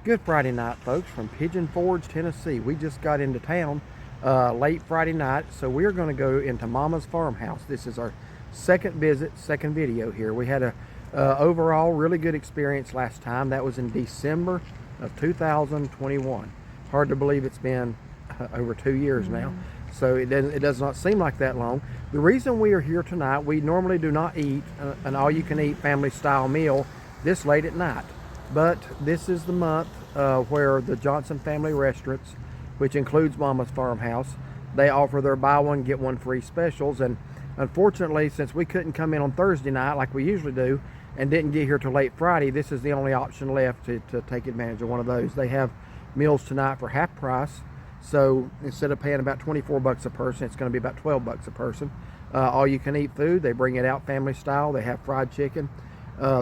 Good Friday night, folks, from Pigeon Forge, Tennessee. We just got into town late Friday night, so we're going to go into Mama's Farmhouse. This is our second visit, second video here. We had a overall really good experience last time. That was in December of 2021. Hard to believe it's been over 2 years now. So it does not seem like that long. The reason we are here tonight, we normally do not eat an all-you-can-eat family-style meal this late at night. But this is the month where the Johnson family restaurants, which includes Mama's Farmhouse, they offer their buy one get one free specials. And unfortunately, since we couldn't come in on Thursday night like we usually do and didn't get here till late Friday, this is the only option left to take advantage of one of those. They have meals tonight for half price. So instead of paying about 24 bucks a person, it's going to be about 12 bucks a person. All you can eat food. They bring it out family style. They have fried chicken,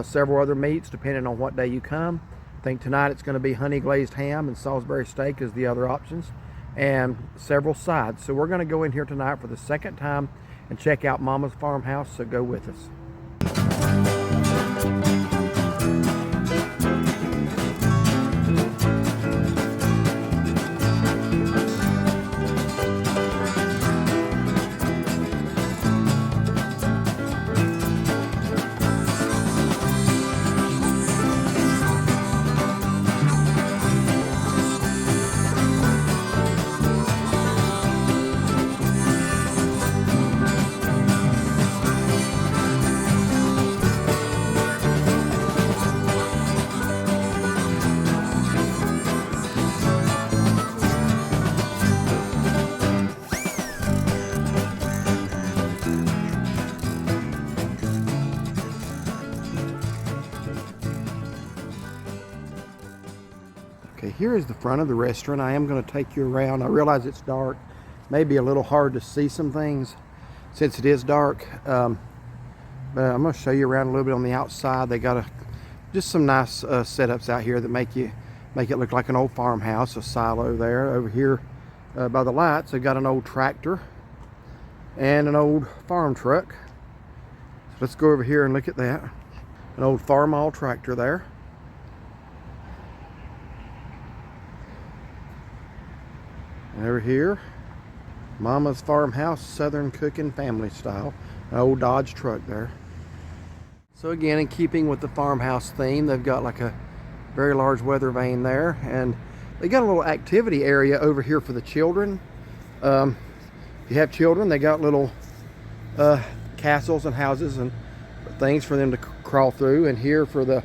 several other meats depending on what day you come. I think tonight it's going to be honey glazed ham and Salisbury steak as the other options, and several sides. So we're going to go in here tonight for the second time and check out Mama's Farmhouse, so go with us. Okay, here is the front of the restaurant. I am going to take you around. I realize it's dark, maybe a little hard to see some things since it is dark, but I'm going to show you around a little bit on the outside. They got just some nice setups out here that make it look like an old farmhouse. A silo there. Over here by the lights, they've got an old tractor and an old farm truck. So let's go over here and look at that. An old Farmhouse tractor there. Over here, Mama's Farmhouse, Southern Cooking Family Style. An old Dodge truck there. So again, in keeping with the farmhouse theme, they've got like a very large weather vane there, and they got a little activity area over here for the children. If you have children, they got little castles and houses and things for them to crawl through. And here for the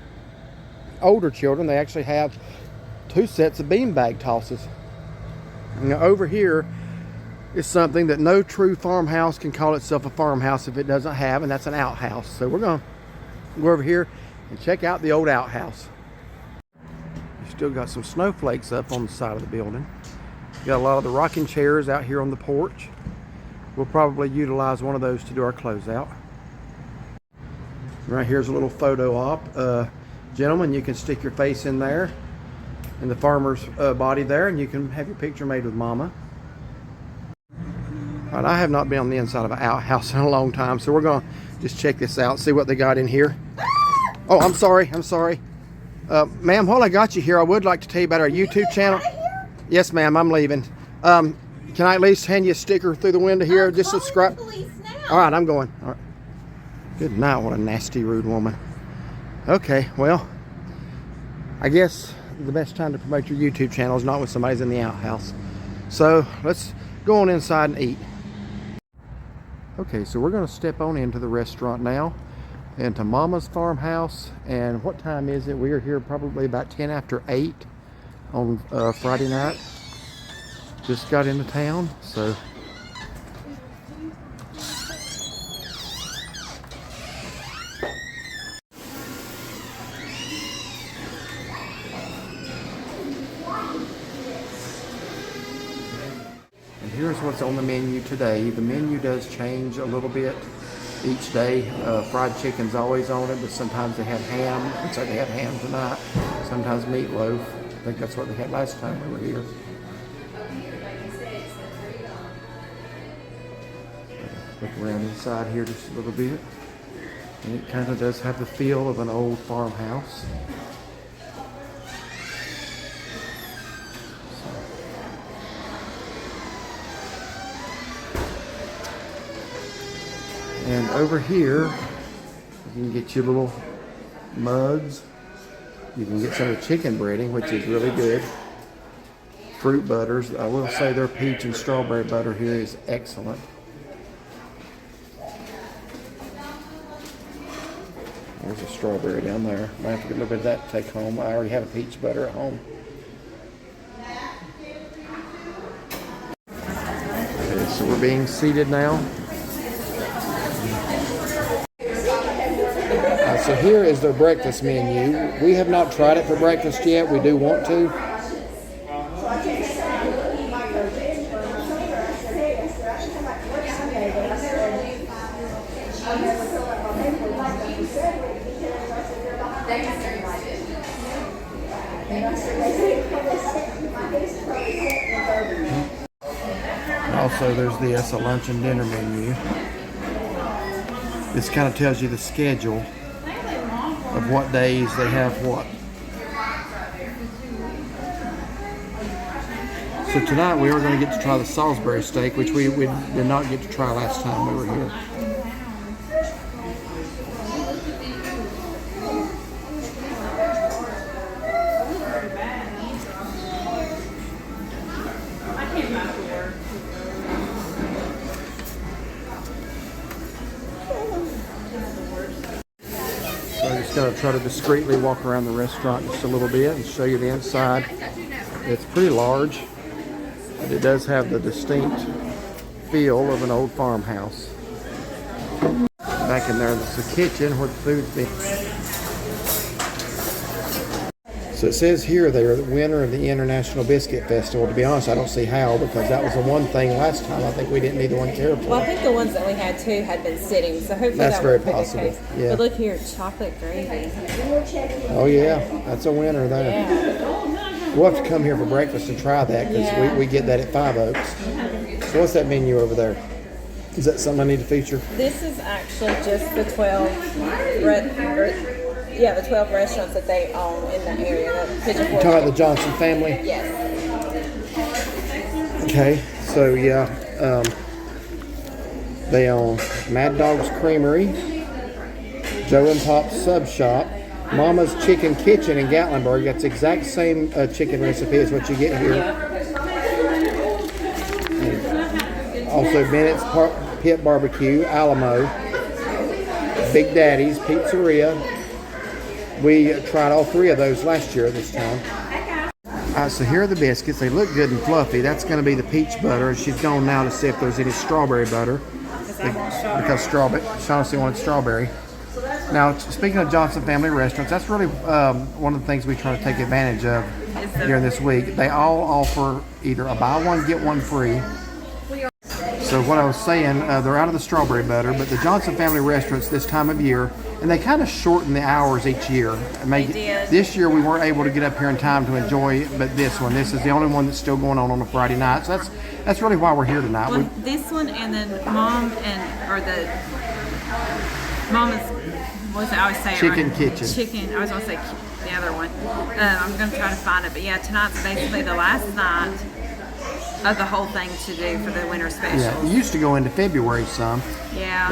older children, they actually have 2 sets of beanbag tosses. Now over here is something that no true farmhouse can call itself a farmhouse if it doesn't have, and that's an outhouse. So we're going to go over here and check out the old outhouse. You still got some snowflakes up on the side of the building. You got a lot of the rocking chairs out here on the porch. We'll probably utilize one of those to do our closeout. Right here's a little photo op. Gentlemen, you can stick your face in there, in the farmer's body there, and you can have your picture made with Mama. All right, I have not been on the inside of an outhouse in a long time, so we're going to just check this out, see what they got in here. Oh, I'm sorry. Ma'am, while I got you here, I would like to tell you about our YouTube channel. Yes, ma'am, I'm leaving. Can I at least hand you a sticker through the window here? Just subscribe. All right, I'm going. All right. Good night. What a nasty, rude woman. Okay, well, I guess the best time to promote your YouTube channel is not when somebody's in the outhouse. So let's go on inside and eat. Okay, so we're going to step on into the restaurant now, into Mama's Farmhouse. And what time is it? We are here probably about 10 after 8 on Friday night. Just got into town, so here's what's on the menu today. The menu does change a little bit each day. Fried chicken's always on it, but sometimes they have ham. Looks like they have ham tonight. Sometimes meatloaf. I think that's what they had last time we were here. Look around inside here just a little bit. And it kind of does have the feel of an old farmhouse. And over here, you can get your little mugs. You can get some of the chicken breading, which is really good. Fruit butters. I will say their peach and strawberry butter here is excellent. There's a strawberry down there. Might have to get a little bit of that to take home. I already have a peach butter at home. Okay, so we're being seated now. So here is their breakfast menu. We have not tried it for breakfast yet. We do want to. Also, there's the lunch and dinner menu. This kind of tells you the schedule of what days they have what. So tonight we are going to get to try the Salisbury steak, which we did not get to try last time we were here. Going to try to discreetly walk around the restaurant just a little bit and show you the inside. It's pretty large, but it does have the distinct feel of an old farmhouse. Back in there, this is the kitchen where the food's being. So it says here they are the winner of the International Biscuit Festival. To be honest, I don't see how, because that was the one thing last time I think we didn't either one care for. Well, I think the ones that we had too had been sitting, so hopefully that's that very would be possible. the case. Yeah. But look here, chocolate gravy. Oh yeah, that's a winner there. Yeah. We'll have to come here for breakfast and try that, because we get that at Five Oaks. So what's that menu over there? Is that something I need to feature? This is actually just the 12 restaurants that they own in the area. The Pigeon Forge. Talking about the Johnson family? Yes. Okay, so yeah, they own Mad Dog's Creamery, Joe and Pop's Sub Shop, Mama's Chicken Kitchen in Gatlinburg. That's the exact same chicken recipe as what you get here. And also Bennett's Pit Barbecue, Alamo, Big Daddy's Pizzeria. We tried all three of those last year at this time. Alright, so here are the biscuits. They look good and fluffy. That's going to be the peach butter. She's gone now to see if there's any strawberry butter. Because she honestly wanted strawberry. Now, speaking of Johnson Family Restaurants, that's really one of the things we try to take advantage of during this week. They all offer either a buy one, get one free. So what I was saying, they're out of the strawberry butter, but the Johnson Family Restaurants this time of year, and they kind of shorten the hours each year. This year we weren't able to get up here in time to enjoy, but this is the only one that's still going on a Friday night. So that's really why we're here tonight. Well, this one, and then Mama's, what's it? I always say Chicken it right. Kitchen. Chicken. I was going to say the other one. I'm going to try to find it, but yeah, tonight's basically the last night of the whole thing to do for the winter specials. Yeah, it used to go into February some. Yeah.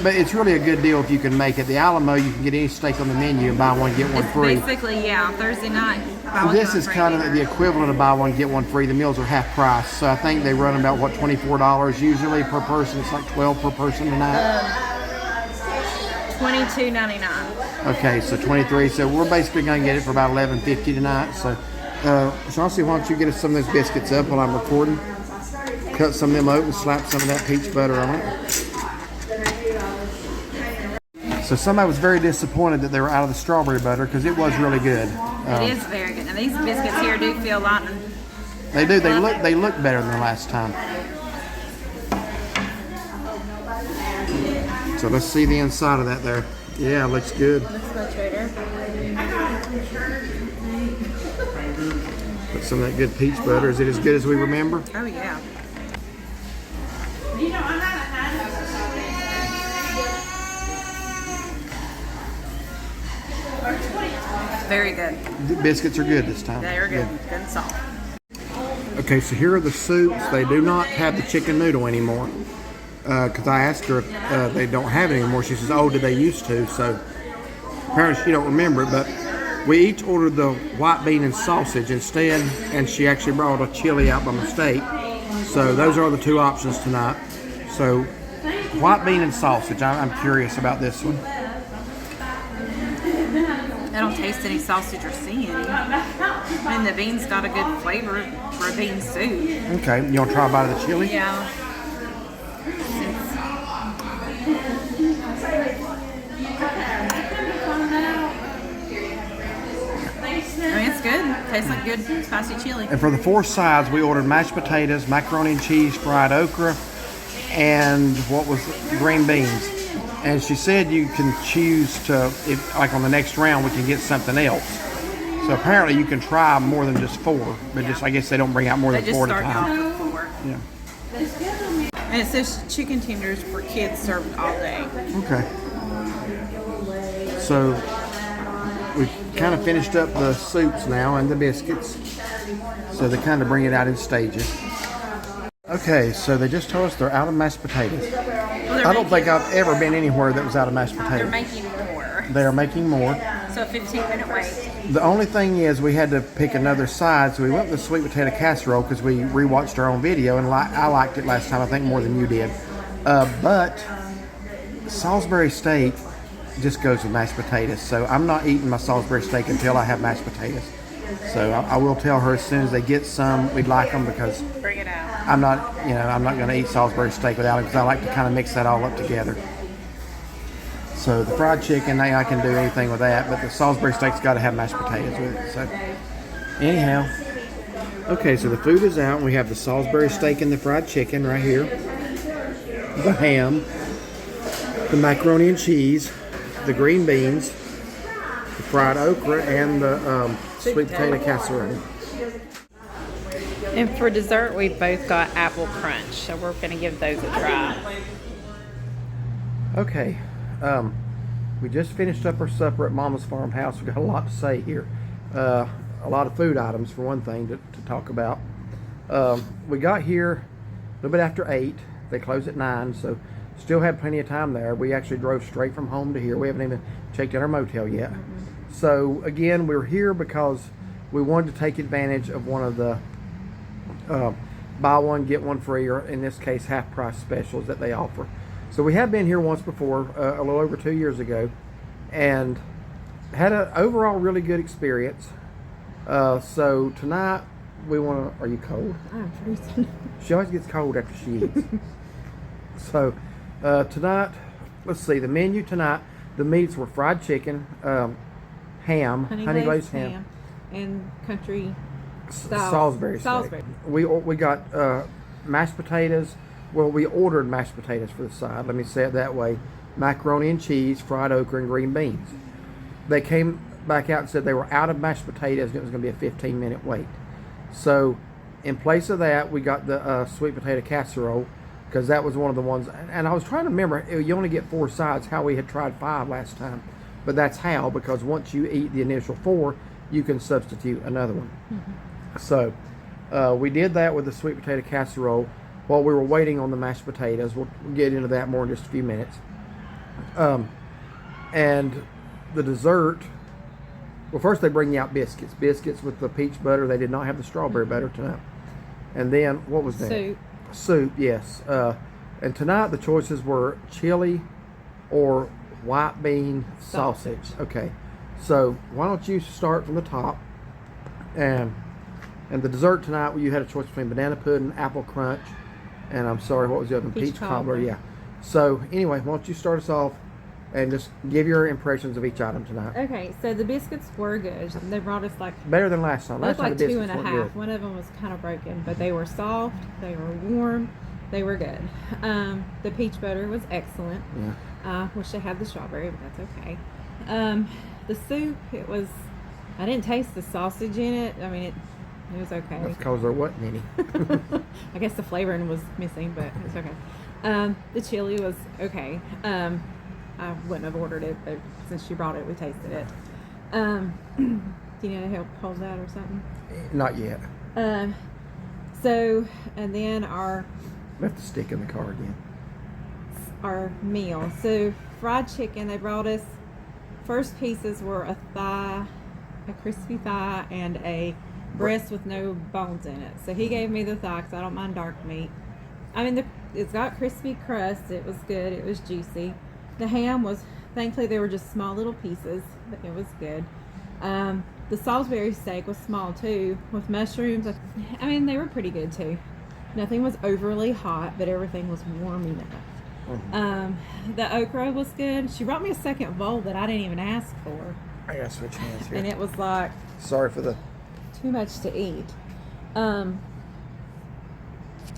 But it's really a good deal if you can make it. The Alamo, you can get any steak on the menu and buy one, get one free. Basically, yeah, Thursday night. This is kind of the equivalent of buy one, get one free. The meals are half price. So I think they run about, what, $24 usually per person. It's like $12 per person tonight. $22.99. Okay, so 23. So we're basically going to get it for about $11.50 tonight. So Chauncey, why don't you get us some of those biscuits up while I'm recording? Cut some of them open, slap some of that peach butter on it. So somebody was very disappointed that they were out of the strawberry butter, because it was really good. It is very good. And these biscuits here do feel light. They do. They look better than the last time. So let's see the inside of that there. Yeah, looks good. Looks good, Trader. Put some of that good peach butter. Is it as good as we remember? Oh, yeah. Very good. The biscuits are good this time. They are good. Good and soft. Okay, so here are the soups. They do not have the chicken noodle anymore. because I asked her if they don't have it anymore. She says, "Oh, did they used to?" So apparently she don't remember it, but we each ordered the white bean and sausage instead, and she actually brought a chili out by mistake. So those are the two options tonight. So white bean and sausage. I'm curious about this one. I don't taste any sausage or see any. And the beans got a good flavor for a bean soup. Okay, you want to try a bite of the chili? Yeah. I mean, it's good. Tastes like good spicy chili. And for the 4 sides, we ordered mashed potatoes, macaroni and cheese, fried okra, and what was green beans. And she said you can choose to, if like on the next round, we can get something else. So apparently you can try more than just 4, but just I guess they don't bring out more than 4 at a time. They just start off with 4. Yeah. And it says chicken tenders for kids served all day. Okay. So we kind of finished up the soups now and the biscuits. So they kind of bring it out in stages. Okay, so they just told us they're out of mashed potatoes. Well, I don't think I've ever been anywhere that was out of mashed They're potatoes. making more. They are making more. So a 15-minute wait. The only thing is we had to pick another side, so we went with the sweet potato casserole because we rewatched our own video, and I liked it last time, I think more than you did. But Salisbury steak just goes with mashed potatoes, so I'm not eating my Salisbury steak until I have mashed potatoes. So I will tell her as soon as they get some, we'd like them because Bring it out. I'm not going to eat Salisbury steak without it because I like to kind of mix that all up together. So the fried chicken, I can do anything with that, but the Salisbury steak's got to have mashed potatoes with it. So anyhow, okay, so the food is out. We have the Salisbury steak and the fried chicken right here, the ham, the macaroni and cheese, the green beans, the fried okra, and the sweet potato casserole. And for dessert, we both got apple crunch, so we're going to give those a try. Okay, we just finished up our supper at Mama's Farmhouse. We got a lot to say here. A lot of food items, for one thing, to talk about. We got here a little bit after 8. They close at 9, so still had plenty of time there. We actually drove straight from home to here. We haven't even checked in our motel yet. So again, we're here because we wanted to take advantage of one of the buy one get one free, or in this case half price specials that they offer. So we have been here once before, a little over 2 years ago, and had an overall really good experience. So tonight we want to. Are you cold? I'm freezing. She always gets cold after she eats. So tonight, let's see the menu tonight. The meats were fried chicken, ham, honey glazed ham, and country Salisbury steak. We got mashed potatoes. Well, we ordered mashed potatoes for the side. Let me say it that way. Macaroni and cheese, fried okra, and green beans. They came back out and said they were out of mashed potatoes and it was going to be a 15-minute wait. So in place of that, we got the sweet potato casserole because that was one of the ones. And I was trying to remember, you only get 4 sides, how we had tried 5 last time. But that's how, because once you eat the initial 4, you can substitute another one. So we did that with the sweet potato casserole while we were waiting on the mashed potatoes. We'll get into that more in just a few minutes. And the dessert, well, first they bring you out biscuits. Biscuits with the peach butter. They did not have the strawberry butter tonight. And then, what was that? Soup. Soup, yes. And tonight the choices were chili or white bean sausage. Okay. So why don't you start from the top? And the dessert tonight, you had a choice between banana pudding, apple crunch, and I'm sorry, what was the other one? Peach cobbler. Yeah. So anyway, why don't you start us off and just give your impressions of each item tonight. Okay, so the biscuits were good. They brought us like Better than last time. Last like time the biscuits 2.5. weren't good. One of them was kind of broken, but they were soft. They were warm. They were good. The peach butter was excellent. Yeah. Wish they had the strawberry, but that's okay. The soup, it was. I didn't taste the sausage in it. I mean, it was okay. That's because there wasn't any. I guess the flavoring was missing, but it's okay. The chili was okay. I wouldn't have ordered it, but since you brought it, we tasted it. Do you need help hold that or something? Not yet. So, and then our Left the stick in the car again. our meal. So fried chicken, they brought us, first pieces were a thigh, a crispy thigh, and a breast with no bones in it. So he gave me the thigh because I don't mind dark meat. I mean, it's got crispy crust. It was good. It was juicy. The ham was, thankfully, they were just small little pieces, but it was good. The Salisbury steak was small too, with mushrooms. I mean, they were pretty good too. Nothing was overly hot, but everything was warm enough. The okra was good. She brought me a second bowl that I didn't even ask for. I gotta switch hands here. And it was like Sorry for the... too much to eat. And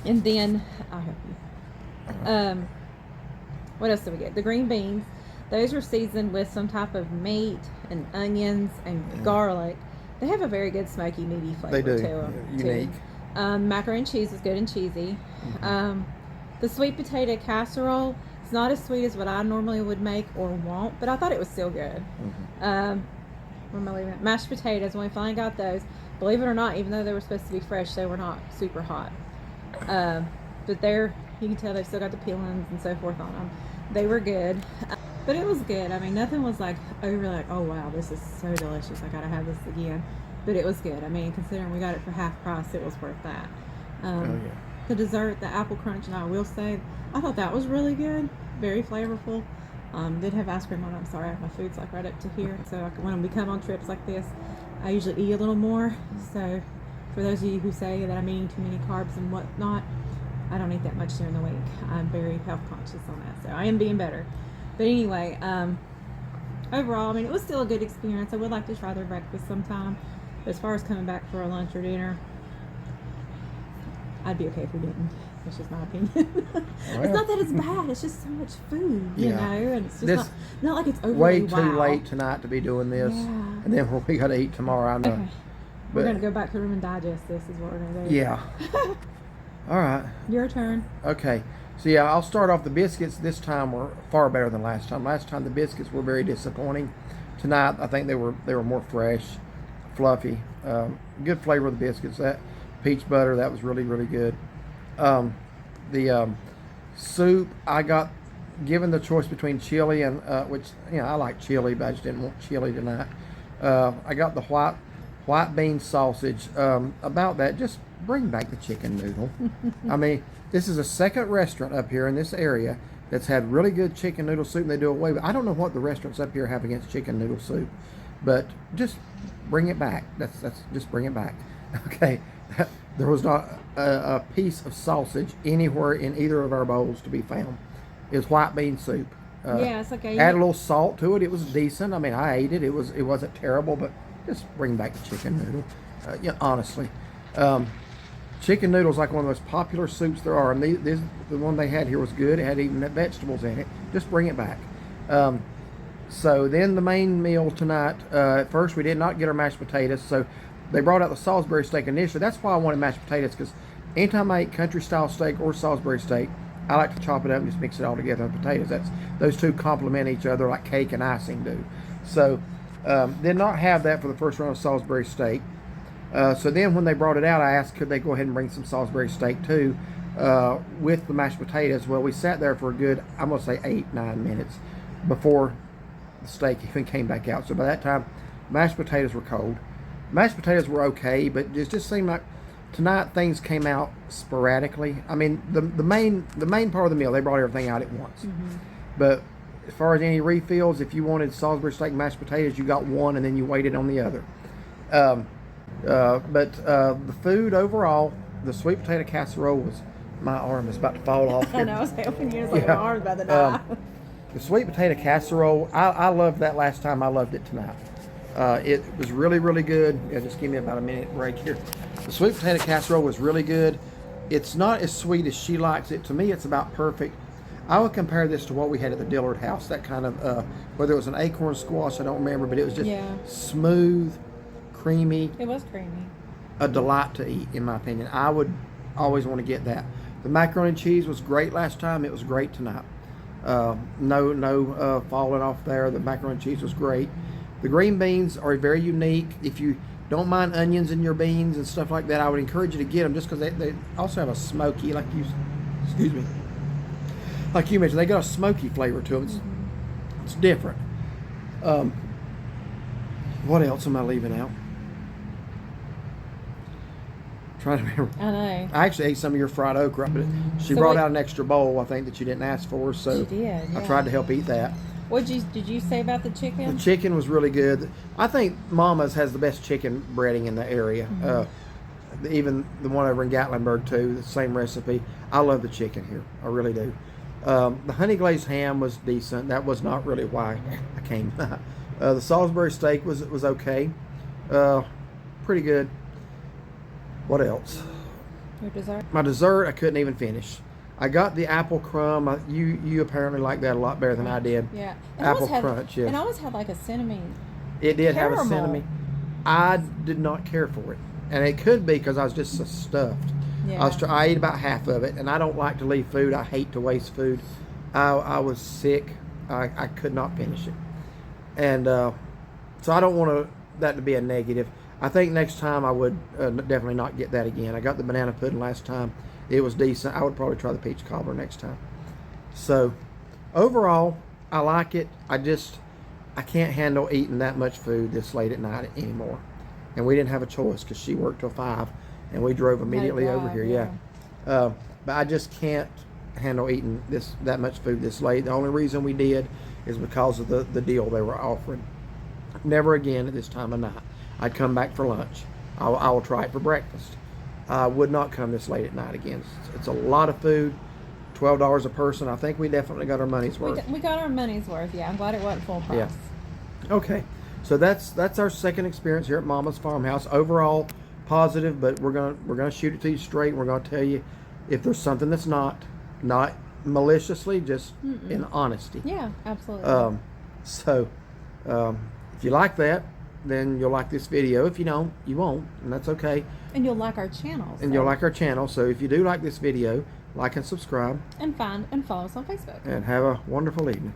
then I'll help you. What else did we get? The green beans. Those were seasoned with some type of meat and onions and garlic. They have a very good smoky, meaty flavor They do. to them. Unique. Macaroni and cheese is good and cheesy. The sweet potato casserole, it's not as sweet as what I normally would make or want, but I thought it was still good. Where am I leaving it? Mashed potatoes, when we finally got those, believe it or not, even though they were supposed to be fresh, they were not super hot. But you can tell they've still got the peelings and so forth on them. They were good. But it was good. I mean, nothing was like over like, oh wow, this is so delicious, I gotta have this again. But it was good. I mean, considering we got it for half price, it was worth that. The dessert, the apple crunch, and I will say, I thought that was really good. Very flavorful. Did have ice cream on it. I'm sorry, my food's like right up to here. So when we come on trips like this, I usually eat a little more. So for those of you who say that I'm eating too many carbs and whatnot, I don't eat that much during the week. I'm very health conscious on that. So I am being better. But anyway, overall, I mean, it was still a good experience. I would like to try their breakfast sometime. But as far as coming back for a lunch or dinner, I'd be okay if we didn't. That's just my opinion. It's not that it's bad. It's just so much food, you know, and it's just not like it's overly way too late tonight to be doing this. Yeah. And then we got to eat tomorrow. I know. Okay. We're going to go back to the room and digest this is what we're going to do. Yeah. All right. Your turn. Okay. So yeah, I'll start off. The biscuits this time were far better than last time. Last time the biscuits were very disappointing. Tonight I think they were more fresh, fluffy, good flavor of the biscuits. That peach butter, that was really good. The soup, I got given the choice between chili and which I like chili, but I just didn't want chili tonight. I got the white bean sausage. About that, just bring back the chicken noodle. I mean, this is a second restaurant up here in this area that's had really good chicken noodle soup, and they do away with. I don't know what the restaurants up here have against chicken noodle soup, but just bring it back. That's just bring it back. Okay, there was not a piece of sausage anywhere in either of our bowls to be found. It was white bean soup. Yeah, it's okay. Add a little salt to it. It was decent. I mean, I ate it. It wasn't terrible, but just bring back the chicken noodle. Honestly. Chicken noodles like one of the most popular soups there are, and the one they had here was good. It had even vegetables in it. Just bring it back. So then the main meal tonight. At first, we did not get our mashed potatoes, so they brought out the Salisbury steak initially. That's why I wanted mashed potatoes, because anytime I eat country style steak or Salisbury steak, I like to chop it up and just mix it all together with potatoes. Those two complement each other like cake and icing do. So did not have that for the first round of Salisbury steak. So then when they brought it out, I asked could they go ahead and bring some Salisbury steak too with the mashed potatoes. Well, we sat there for a good, I'm going to say 8-9 minutes before the steak even came back out. So by that time, mashed potatoes were cold. Mashed potatoes were okay, but it just seemed like tonight things came out sporadically. I mean, the main part of the meal, they brought everything out at once. But as far as any refills, if you wanted Salisbury steak and mashed potatoes, you got one and then you waited on the other. But the food overall, the sweet potato casserole was, my arm is about to fall off here. I know, I was helping you. It's like my arm's about to die. The sweet potato casserole, I loved that last time. I loved it tonight. It was really good. Yeah, just give me about a minute break here. The sweet potato casserole was really good. It's not as sweet as she likes it. To me, it's about perfect. I would compare this to what we had at the Dillard house. That kind of, whether it was an acorn squash, I don't remember, but it was just smooth, creamy. It was creamy. A delight to eat, in my opinion. I would always want to get that. The macaroni and cheese was great last time. It was great tonight. No falling off there. The macaroni and cheese was great. The green beans are very unique. If you don't mind onions in your beans and stuff like that, I would encourage you to get them just because they also have a smoky, excuse me. like you mentioned, they got a smoky flavor to them. It's different. What else am I leaving out? Trying to remember. I know. I actually ate some of your fried okra, but she brought out an extra bowl, I think, that you didn't ask for. So She did, I yeah. tried to help eat that. Did you say about the chicken? The chicken was really good. I think Mama's has the best chicken breading in the area. Even the one over in Gatlinburg too, the same recipe. I love the chicken here. I really do. The honey glazed ham was decent. That was not really why I came. The Salisbury steak was okay. Pretty good. What else? Your dessert? My dessert I couldn't even finish. I got the apple crumb. You apparently like that a lot better than I did. Yeah. Apple crunch, yes. And I always had like a cinnamon. It did have a Caramel. cinnamon. I did not care for it, and it could be because I was just so stuffed. Yeah. I ate about half of it, and I don't like to leave food. I hate to waste food. I was sick. I could not finish it, and so I don't want that to be a negative. I think next time I would definitely not get that again. I got the banana pudding last time. It was decent. I would probably try the peach cobbler next time. So overall, I like it. I can't handle eating that much food this late at night anymore. And we didn't have a choice because she worked till 5, and we drove immediately over here. Yeah. But I just can't handle eating that much food this late. The only reason we did is because of the deal they were offering. Never again at this time of night. I'd come back for lunch. I will try it for breakfast. I would not come this late at night again. It's a lot of food. $12 a person. I think we definitely got our money's worth. We got our money's worth. Yeah, I'm glad it wasn't full price. Yeah. Okay, so that's our second experience here at Mama's Farmhouse. Overall, positive, but we're gonna shoot it to you straight. We're gonna tell you if there's something that's not maliciously, just in honesty. Yeah, absolutely. So if you like that, then you'll like this video. If you don't, you won't, and that's okay. And you'll like our channel. And you'll like our channel. So if you do like this video, like and subscribe. And find and follow us on Facebook. And have a wonderful evening.